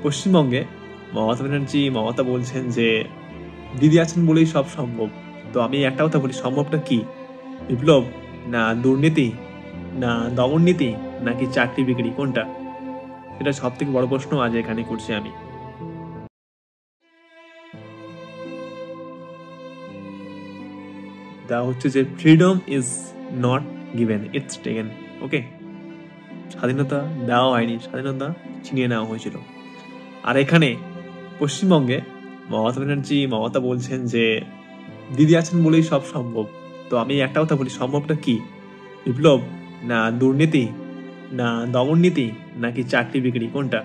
পশ্চিমবঙ্গে মমতা ব্যানার্জি বলছেন যে দিদি আছেন বলেই সব সম্ভব। তো আমি একটা কথা বলি, সম্ভবটা কি? বিপ্লব, না দুর্নীতি, না দমন নীতি, নাকি চাকরি বিক্রি, কোনটা? এটা সব থেকে বড় প্রশ্ন আজ এখানে করছি আমি। তা হচ্ছে যে freedom is not given, it's taken. Okay, স্বাধীনতা দেওয়া হয়নি, স্বাধীনতা ছিনিয়ে নেওয়া হয়েছিল। আর এখানে পশ্চিমবঙ্গে মমতা ব্যানার্জি বলছেন যে দিদি আছেন বলেই সব সম্ভব। তো আমি একটা কথা বলি, সম্ভবটা কি? বিপ্লব, না দুর্নীতি, না দমন নীতি, নাকি চাকরি বিক্রি, কোনটা?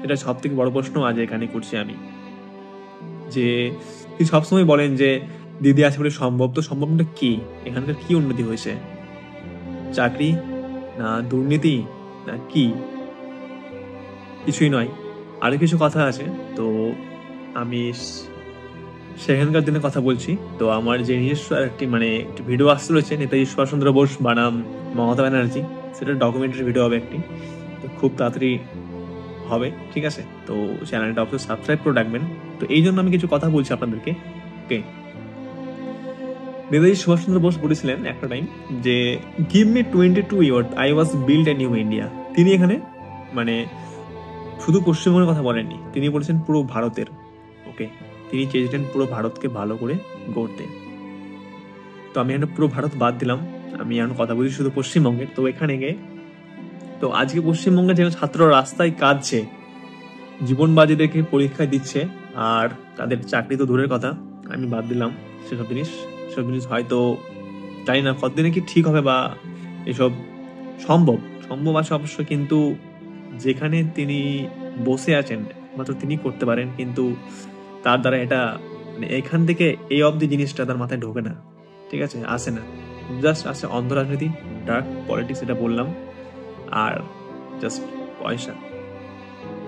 এটা সব থেকে বড় প্রশ্ন আজ এখানে করছি আমি। যে তিনি সবসময় বলেন যে দিদি আছে বলে সম্ভব, তো সম্ভবটা কি? এখানকার কি উন্নতি হয়েছে? চাকরি, না দুর্নীতি, না কি? কিছুই নয়, আরো কিছু কথা আছে। তো আমি সেখানকার দিনে কথা বলছি। তো আমার যে নিজস্ব একটি একটি ভিডিও আসতে রয়েছে, নেতাজি সুভাষচন্দ্র বোস বানাম মমতা ব্যানার্জি, সেটা ডকুমেন্টারি ভিডিও হবে একটি। তো খুব তাড়াতাড়ি হবে, ঠিক আছে? তো চ্যানেলটা অবশ্যই সাবস্ক্রাইব করে রাখবেন। তো এই জন্য আমি কিছু কথা বলছি আপনাদেরকে। ওকে, নেতাজি সুভাষচন্দ্র বোস বলেছিলেন একটা টাইম যে give me 22 years, I was build a new India. তিনি এখানে শুধু পশ্চিমবঙ্গের কথা বলেননি, তিনি বলেছেন পুরো ভারতের। ওকে, তিনি চেয়েছিলেন পুরো ভারতকে ভালো করে গড়তে। তো আমি এখানে পুরো ভারত বাদ দিলাম, আমি এখন কথা বলছি শুধু পশ্চিমবঙ্গের। তো এখানে গিয়ে তো আজকে পশ্চিমবঙ্গে যে ছাত্ররা রাস্তায় কাঁদছে, জীবন বাজি রেখে পরীক্ষায় দিচ্ছে, আর তাদের চাকরি তো দূরের কথা, আমি বাদ দিলাম সেসব জিনিস হয়তো জানি না কতদিনে কি ঠিক হবে বা এসব সম্ভব সম্ভব আছে অবশ্য, কিন্তু যেখানে তিনি বসে আছেন মাত্র তিনি করতে পারেন, কিন্তু তার দ্বারা এটা এখান থেকে এই অবধি জিনিসটা তার মাথায় ঢোকে না, ঠিক আছে? আসে না, জাস্ট আসে অন্ধ রাজনীতি, ডার্ক পলিটিক্স, এটা বললাম, আর জাস্ট পয়সা,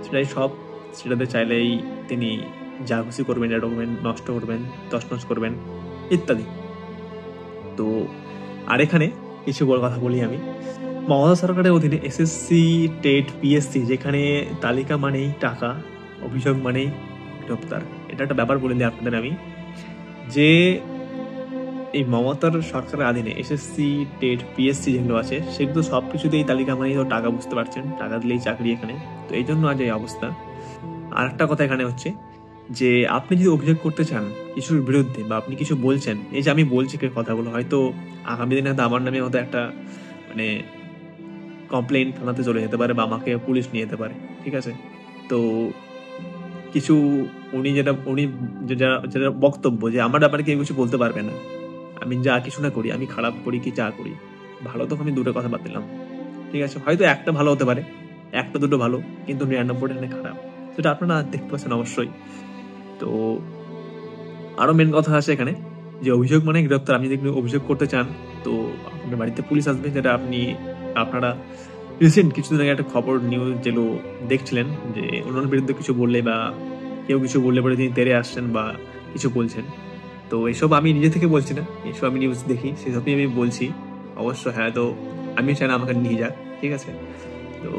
সেটাই সব। সেটাতে চাইলেই তিনি যা খুশি করবেন, ডকুমেন্ট নষ্ট করবেন, তছনছ করবেন ইত্যাদি। তো আর এখানে কিছু বড় কথা বলি আমি। মমতা সরকারের অধীনে এসএসসি, টেট, পিএসসি, যেখানে তালিকা মানেই টাকা, অভিযোগ মানেই গ্রেপ্তার। এটা একটা ব্যাপার বলে দিই আপনাদের আমি, যে এই মমতার সরকারের অধীনে এসএসসি, টেট, পিএসসি যেগুলো আছে, সেগুলো সবকিছুতেই তালিকা মানেই তো টাকা, বুঝতে পারছেন? টাকা দিলেই চাকরি এখানে। তো এই জন্য আজ এই অবস্থা। আর একটা কথা এখানে হচ্ছে যে আপনি যদি অভিযোগ করতে চান কিছুর বিরুদ্ধে, বা আপনি কিছু বলছেন, এই যে আমি বলছি কথাগুলো, হয়তো আগামী দিনে হয়তো আমার নামে হয়তো একটা কমপ্লেন থানাতে চলে যেতে পারে, বা আমাকে পুলিশ নিয়ে যেতে পারে, ঠিক আছে? তো কিছু উনি যেটা যেটা বক্তব্য যে আমার ব্যাপারে কেউ কিছু বলতে পারবে না, আমি যা কিছু না করি, আমি খারাপ করি কি যা করি, ভালো তো আমি দুটো কথা বাদ দিলাম, ঠিক আছে? হয়তো একটা ভালো হতে পারে, একটা দুটো ভালো, কিন্তু 99টা খারাপ, সেটা আপনারা দেখতে পাচ্ছেন অবশ্যই। তো আরো মেন কথা আছে এখানে, যে অভিযোগ মানে গ্রেপ্তার। আপনি যদি অভিযোগ করতে চান, তো আপনার বাড়িতে পুলিশ আসবে, যেটা আপনারা রিসেন্ট কিছুদিন আগে একটা খবর নিউজ যেগুলো দেখছিলেন, যে অন্যের বিরুদ্ধে কিছু বললে বা কেউ কিছু বললে পরে তিনি তেড়ে আসছেন বা কিছু বলছেন। তো এসব আমি নিজে থেকে বলছি না, এসব আমি নিউজ দেখি, সেসবই আমি বলছি অবশ্য। হ্যাঁ, তো আমি চাই না আমাকে নিয়ে যাক, ঠিক আছে? তো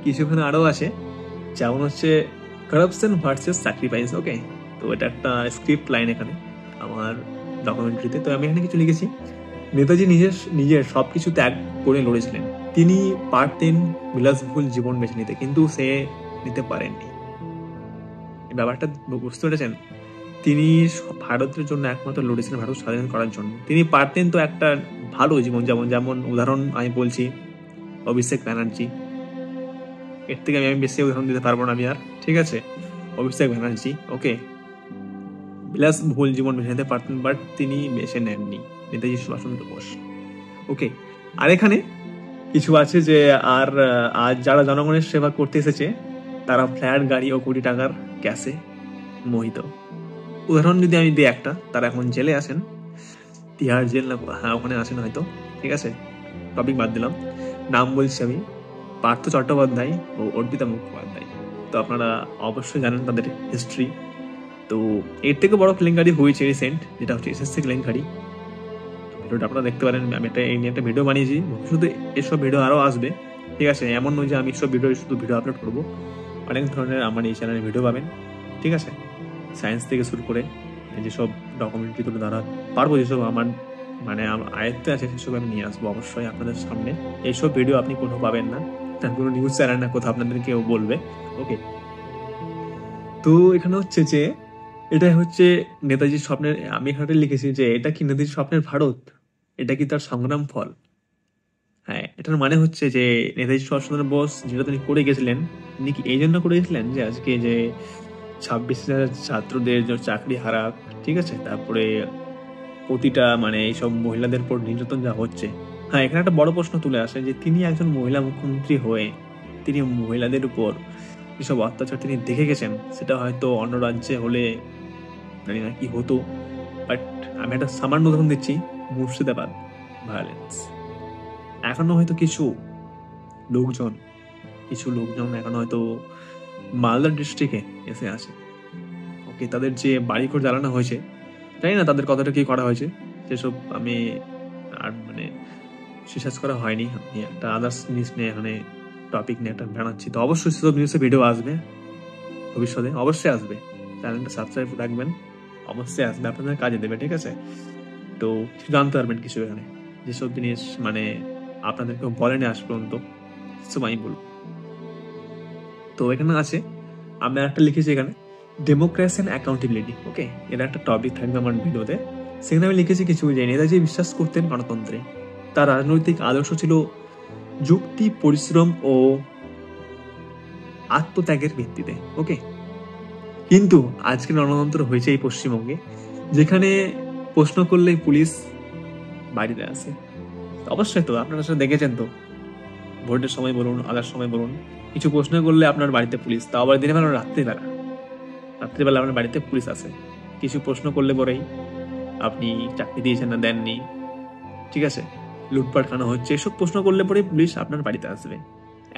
কিছুক্ষণ আরও আছে, যেমন হচ্ছে কারাপশন ভার্সেস স্যাক্রিফাইস। ওকে, তো এটা একটা স্ক্রিপ্ট লাইন এখানে আমার ডকুমেন্টারিতে। তো আমি এখানে কিছু লিখেছি, নেতাজি নিজের সবকিছু ত্যাগ করে লড়েছিলেন। তিনি পারতেন বিলাসবহুল জীবন বেছে নিতে, কিন্তু সে নিতে পারেননি। এই ব্যাপারটা বুঝতে পেরেছেন? তিনি ভারতের জন্য একমাত্র লড়েছিলেন, ভারত স্বাধীন করার জন্য। তিনি পারতেন তো একটা ভালো জীবন, যেমন উদাহরণ আমি বলছি অভিষেক ব্যানার্জি, এর থেকে আমি বেশি উদাহরণ দিতে পারবো না আমি আর, ঠিক আছে? অভিষেক ব্যানার্জি, ওকে, বিলাসবহুল জীবন বেছে নিতে পারতেন, বাট তিনি বেছে নেননি, নেতাজি সুভাষচন্দ্র বোস। ওকে, আর এখানে কিছু আছে যে আজ যারা জনগণের সেবা করতে এসেছে, তারা ফ্ল্যাট, গাড়ি ও কোটি টাকার ক্যাশে মোহিত। উদাহরণ যদি আমি দিই একটা, তারা এখন জেলে আছেন, তিহার জেল না, হ্যাঁ ওখানে আছেন হয়তো, ঠিক আছে? টপিক বাদ দিলাম, নাম বলছি আমি, পার্থ চট্টোপাধ্যায় ও অর্পিতা মুখোপাধ্যায়। তো আপনারা অবশ্যই জানেন তাদের হিস্ট্রি। তো এর থেকে বড় কেলেঙ্কারি হয়েছে রিসেন্ট, যেটা হচ্ছে এসএসসি কেলেঙ্কারি। ভিডিওটা আপনারা দেখতে পারেন, আমি এই নিয়ে একটা ভিডিও বানিয়েছি, শুধু এসব ভিডিও আরও আসবে, ঠিক আছে? এমন নয় যে আমি সব শুধু ভিডিও আপলোড করবো, অনেক ধরনের আমার এই চ্যানেলে ভিডিও পাবেন, ঠিক আছে? সায়েন্স থেকে শুরু করে যেসব ডকুমেন্টারি তুলে ধরা পারবো, যেসব আমার মানে আমার আয়ত্তে আছে সেসব আমি নিয়ে আসবো অবশ্যই আপনাদের সামনে। এইসব ভিডিও আপনি কোথাও পাবেন না, কোনো নিউজ চ্যানেল না কোথাও আপনাদের কেউ বলবে। ওকে, তো এখানে হচ্ছে যে এটা হচ্ছে নেতাজির স্বপ্নের, আমি এখানে লিখেছি যে এটা কি নেতাজির স্বপ্নের ভারত, এটা কি তার সংগ্রাম ফল? হ্যাঁ, এটার মানে হচ্ছে যে নেতাজি সুভাষচন্দ্র বোস যেটা তিনি করে গেছিলেন, তিনি কি এই জন্য করে গেছিলেন যে আজকে যে 26,000 ছাত্রদের যে চাকরি হারা, ঠিক আছে, তারপরে প্রতিটা মানে এইসব মহিলাদের উপর নির্যাতন যা হচ্ছে। হ্যাঁ, এখানে একটা বড় প্রশ্ন তুলে আসে যে তিনি একজন মহিলা মুখ্যমন্ত্রী হয়ে তিনি মহিলাদের উপর যেসব অত্যাচার তিনি দেখে গেছেন, সেটা হয়তো অন্য রাজ্যে হলে জানি না কি হতো, বাট আমি একটা সামান্য উদাহরণ দিচ্ছি, মুর্শিদাবাদ ভায়োলেন্স। এখনো হয়তো কিছু লোকজন এখনো হয়তো মালদা ডিস্ট্রিক্টে এসে আছে। ওকে, তাদের যে বাড়ি ঘর জ্বালানো হয়েছে, জানি না তাদের কতটা কি করা হয়েছে, সেসব আমি আর মানে রিসার্চ করা হয়নি। আমি একটা আদার্স নিউজ নিয়ে এখানে টপিক নিয়ে একটা বানাচ্ছি, তো অবশ্যই সেসব নিউজে ভিডিও আসবে ভবিষ্যতে, অবশ্যই আসবে। চ্যানেলটা সাবস্ক্রাইব রাখবেন, অবশ্যই আসবে, আপনাদের কাজে দেবে, ঠিক আছে? তো কিছু জানতে পারবেন কিছু এখানে, যেসব জিনিস মানে আপনাদের কেউ বলেনি আজ পর্যন্ত, সেসব আমি বলবো। তো এখানে আছে, আমি একটা লিখেছি এখানে ডেমোক্রেসি অ্যান্ড অ্যাকাউন্টেবিলিটি। ওকে, এটা একটা টপিক থাকবে আমার ভিডিওতে। সেখানে আমি লিখেছি কিছু যে নেতাজি বিশ্বাস করতেন গণতন্ত্রে, তার রাজনৈতিক আদর্শ ছিল যুক্তি, পরিশ্রম ও আত্মত্যাগের ভিত্তিতে। ওকে, কিন্তু আজকে গণতন্ত্র হয়েছে এই পশ্চিমবঙ্গে, যেখানে প্রশ্ন করলেই পুলিশ বাড়িতে আসে। অবশ্যই তো আপনারা সেটা দেখেছেন তো, ভোটের সময় বলুন, আদার সময় বলুন, কিছু প্রশ্ন করলে আপনার বাড়িতে পুলিশ, তাও আবার দিনের বেলা, রাত্রিবেলা আপনার বাড়িতে পুলিশ আসে। কিছু প্রশ্ন করলে পরেই আপনি চাকরি দিয়েছেন না দেননি, ঠিক আছে, লুটপাট কেন হচ্ছে, এসব প্রশ্ন করলে পরেই পুলিশ আপনার বাড়িতে আসবে।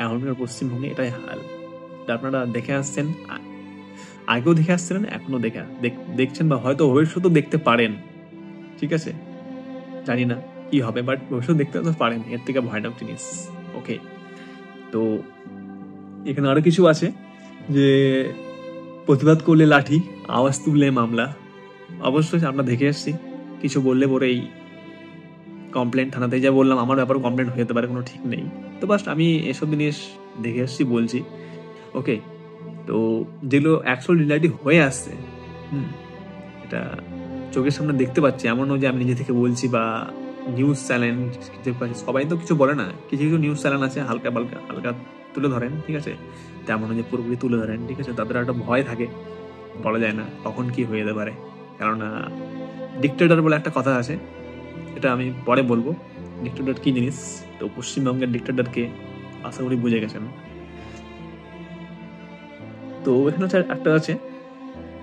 এখনকার পশ্চিমবঙ্গে এটাই হাল। আপনারা দেখে আসছেন, আগেও দেখে আসছিলেন, এখনো দেখছেন, বা হয়তো ভবিষ্যতেও দেখতে পারেন, ঠিক আছে? জানি না কি হবে, বাট ভবিষ্যৎ দেখতে তো পারেন, এর থেকে ভয়ানক জিনিস। ওকে, তো এখানে আরো কিছু আছে যে প্রতিবাদ করলে লাঠি, আওয়াজ তুললে মামলা। অবশ্যই আমরা দেখে এসছি, কিছু বললে পরেই কমপ্লেন, থানাতে যা বললাম আমার ব্যাপারে কমপ্লেন হয়ে যেতে পারে, কোনো ঠিক নেই। তো বাস আমি এসব জিনিস দেখে এসছি বলছি। ওকে, তো যেগুলো অ্যাকচুয়াল রিয়ালিটি হয়ে আসছে, এটা চোখের সামনে দেখতে পাচ্ছি, এমন নয় যে আমি নিজে থেকে বলছি বা নিউজ চ্যানেল, সবাই তো কিছু বলে না, কিছু কিছু নিউজ চ্যানেল আছে হালকা হালকা তুলে ধরেন, ঠিক আছে, তেমন যে পুরোপুরি তুলে ধরেন, ঠিক আছে, তাদের একটা ভয় থাকে, বলা যায় না কখন কি হয়ে যেতে পারে। কেননা ডিক্টেটর বলে একটা কথা আছে, এটা আমি পরে বলবো ডিক্টেটর কি জিনিস। তো পশ্চিমবঙ্গের ডিক্টেটরকে আশা করি বুঝে গেছেন। তো এখানে একটা আছে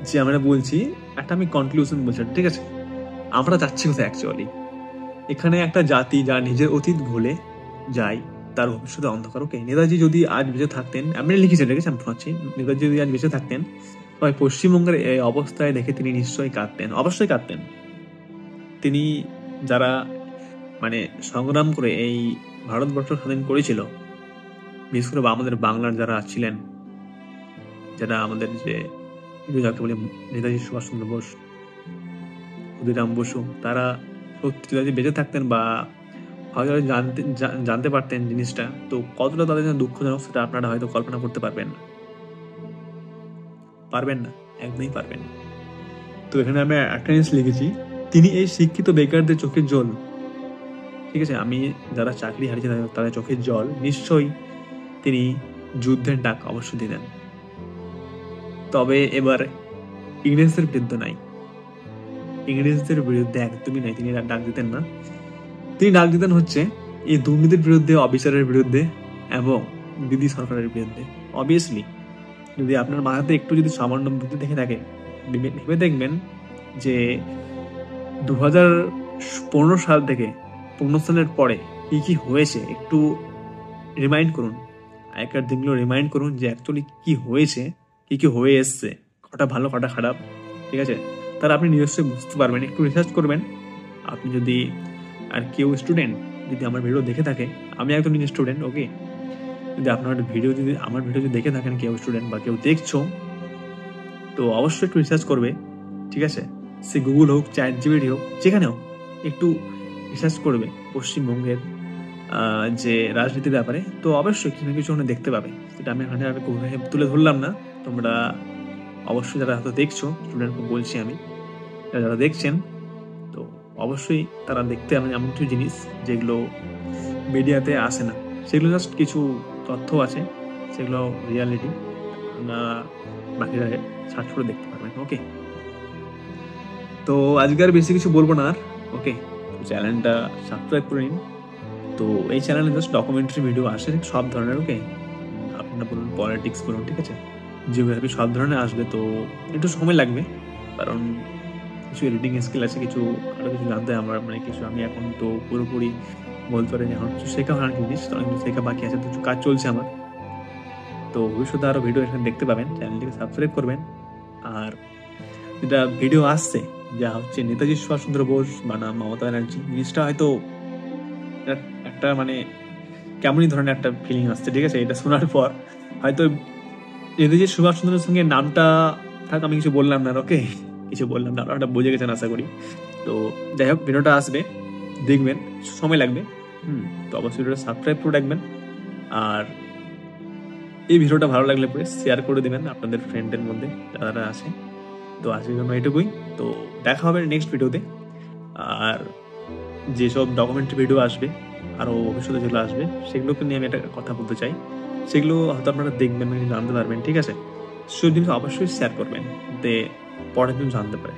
যে আমরা বলছি, একটা আমি কনক্লুশন বলছি, ঠিক আছে, আমরা যাচ্ছি কোথায় অ্যাকচুয়ালি। এখানে একটা জাতি যা নিজের অতীত ভুলে যায়, তার ভবিষ্যতে অন্ধকার। ওকে, নেতাজি যদি আজ বেঁচে থাকতেন, আমি লিখেছি, ঠিক আছে, আমি শোনাচ্ছি, নেতাজি যদি আজ বেঁচে থাকতেন, তবে পশ্চিমবঙ্গের এই অবস্থায় দেখে তিনি নিশ্চয়ই কাঁদতেন, অবশ্যই কাঁদতেন। তিনি যারা মানে সংগ্রাম করে এই ভারতবর্ষ স্বাধীন করেছিল, বিশেষ করে আমাদের বাংলার যারা ছিলেন, যারা আমাদের যে যাকে বলে নেতাজি সুভাষচন্দ্র বোস, ক্ষুদিরাম বসু, তারা সত্যি যদি বেঁচে থাকতেন বা হয়তো জানতে পারতেন জিনিসটা, তো কতটা তাদের জন্য দুঃখজনক সেটা আপনারা হয়তো কল্পনা করতে পারবেন না, একদমই পারবেন না। তো এখানে আমি একটা জিনিস লিখেছি, তিনি এই শিক্ষিত বেকারদের চোখের জল, ঠিক আছে, আমি যারা চাকরি হারিয়েছে তাদের চোখের জল, নিশ্চয়ই তিনি যুদ্ধের ডাক অবশ্যই দিতেন। তবে এবার ইংরেজদের বিরুদ্ধে নাই, ইংরেজদের বিরুদ্ধে একদমই নাই, তিনি ডাক দিতেন না। তিনি ডাক দিতেন হচ্ছে এই দুর্নীতির বিরুদ্ধে, অবিচারের বিরুদ্ধে এবং দিদি সরকারের বিরুদ্ধে। অবভিয়াসলি যদি আপনার মাথাতে একটু যদি সামান্য বুদ্ধি দেখে থাকে, ভেবে দেখবেন যে 2015 সাল থেকে 15 সালের পরে কি কি হয়েছে, একটু রিমাইন্ড করুন, আগেকার দিনগুলো রিমাইন্ড করুন যে অ্যাকচুয়ালি কি হয়েছে, কি কি হয়ে এসছে, কটা ভালো কটা খারাপ, ঠিক আছে, তারা আপনি নিশ্চয়ই বুঝতে পারবেন। একটু রিসার্চ করবেন। আপনি যদি আর কেউ স্টুডেন্ট যদি আমার ভিডিও দেখে থাকে, আমি একদম নিজের স্টুডেন্ট, ওকে, যদি আপনার আমার ভিডিও যদি দেখে থাকেন কেউ স্টুডেন্ট বা কেউ দেখছো, তো অবশ্যই একটু রিসার্চ করবে, ঠিক আছে? সে গুগল হোক, ChatGPT হোক, যেখানে হোক একটু রিসার্চ করবে পশ্চিমবঙ্গের যে রাজনীতির ব্যাপারে। তো অবশ্যই কিছু না কিছু ওখানে দেখতে পাবে, সেটা আমি এখানে তুলে ধরলাম না। তোমরা অবশ্যই যারা হয়তো দেখছো, স্টুডেন্টকে বলছি আমি, যারা দেখছেন, তো অবশ্যই তারা দেখতে হবে এমন কিছু জিনিস যেগুলো মিডিয়াতে আসে না। সেগুলো জাস্ট কিছু তথ্য আছে, সেগুলো রিয়ালিটি না, বাকিরা সার্চ করে দেখতে পারবেন। ওকে, তো আজকে আর বেশি কিছু বলবো না আর। ওকে, চ্যানেলটা সাবস্ক্রাইব করে নিন। তো এই চ্যানেলে জাস্ট ডকুমেন্টারি ভিডিও আসে সব ধরনের। ওকে, আপনারা বলুন পলিটিক্স বলুন, ঠিক আছে, জিওগ্রাফি সব ধরনের আসবে। তো একটু সময় লাগবে, কারণ কিছু এডিটিং স্কিল আছে, কিছু আরও কিছু জানতে হয় আমার, মানে কিছু আমি এখন তো পুরোপুরি বলতে পারি এখন কিছু শেখা হয় না জিনিস, তো কিছু শেখা বাকি আছে, তো কিছু কাজ চলছে আমার। তো ভবিষ্যতে আরও ভিডিও এখানে দেখতে পাবেন, চ্যানেলটিকে সাবস্ক্রাইব করবেন। আর যেটা ভিডিও আসছে, যা হচ্ছে নেতাজি সুভাষচন্দ্র বোস বানাম মমতা ব্যানার্জি, জিনিসটা হয়তো একটা মানে কেমনই ধরনের একটা ফিলিং আসছে, ঠিক আছে? এটা শোনার পর হয়তো নেতাজি সুভাষচন্দ্রের সঙ্গে নামটা থাক, আমি কিছু বললাম না। ওকে, কিছু বললাম না, আপনারা বুঝে গেছেন আশা করি। তো যাই হোক, ভিডিওটা আসবে, দেখবেন, সময় লাগবে। তো অবশ্যই ভিডিওটা সাবস্ক্রাইব করে রাখবেন। আর এই ভিডিওটা ভালো লাগলে পরে শেয়ার করে দেবেন আপনাদের ফ্রেন্ডের মধ্যে যারা আছে। তো আজকের জন্য এটুকুই। তো দেখা হবে নেক্সট ভিডিওতে। আর যেসব ডকুমেন্টারি ভিডিও আসবে, আরও ভবিষ্যতে যেগুলো আসবে, সেগুলোকে নিয়ে আমি একটা কথা বলতে চাই। সেগুলো হয়তো আপনারা দেখবেন, জানতে পারবেন, ঠিক আছে? সব জিনিস অবশ্যই শেয়ার করবেন, যাতে পরের দিন জানতে পারে।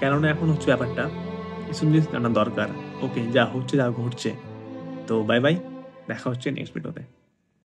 কেননা এখন হচ্ছে ব্যাপারটা, এসব জিনিস জানা দরকার। ওকে, যা হচ্ছে, যা ঘটছে। তো বাই বাই, দেখা হচ্ছে নেক্সট ভিডিওতে।